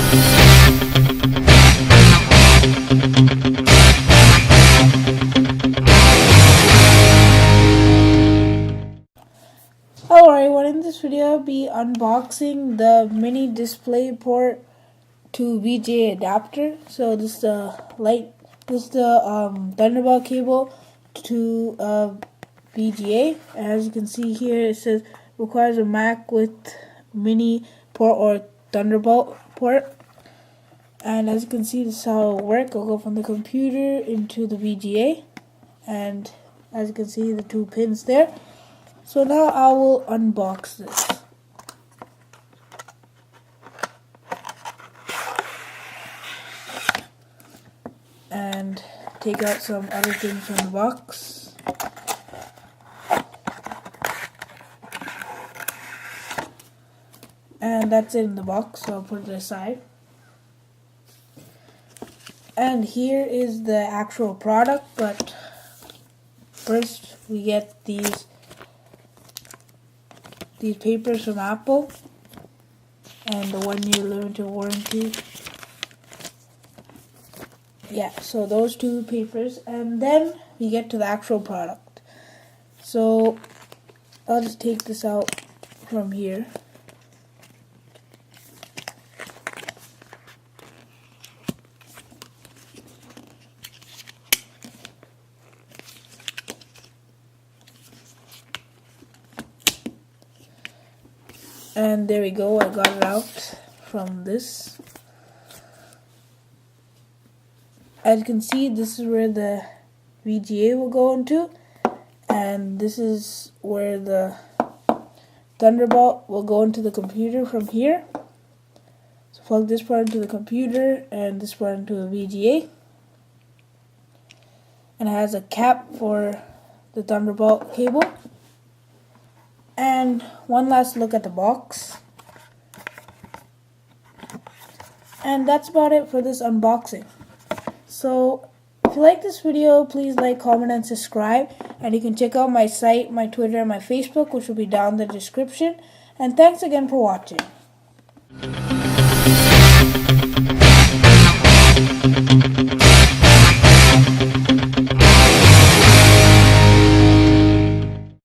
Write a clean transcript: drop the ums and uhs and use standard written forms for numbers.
Hello everyone, in this video I'll be unboxing the mini DisplayPort to VGA adapter. So this is the Thunderbolt cable to VGA. As you can see here, it says requires a Mac with mini port or Thunderbolt port. And as you can see, this is how it will work. I'll go from the computer into the VGA, and as you can see, the two pins there. So now I will unbox this. And take out some other things from the box. And that's it in the box, so I'll put it aside. And here is the actual product, but first we get these papers from Apple and the 1 year limited warranty. Yeah, so those two papers, and then we get to the actual product. So I'll just take this out from here. And there we go, I got it out from this. As you can see, this is where the VGA will go into, and this is where the Thunderbolt will go into the computer from here. So plug this part into the computer and this part into the VGA. And it has a cap for the Thunderbolt cable. And one last look at the box. And that's about it for this unboxing. So if you like this video, please like, comment, and subscribe. And you can check out my site, my Twitter, and my Facebook, which will be down in the description. And thanks again for watching.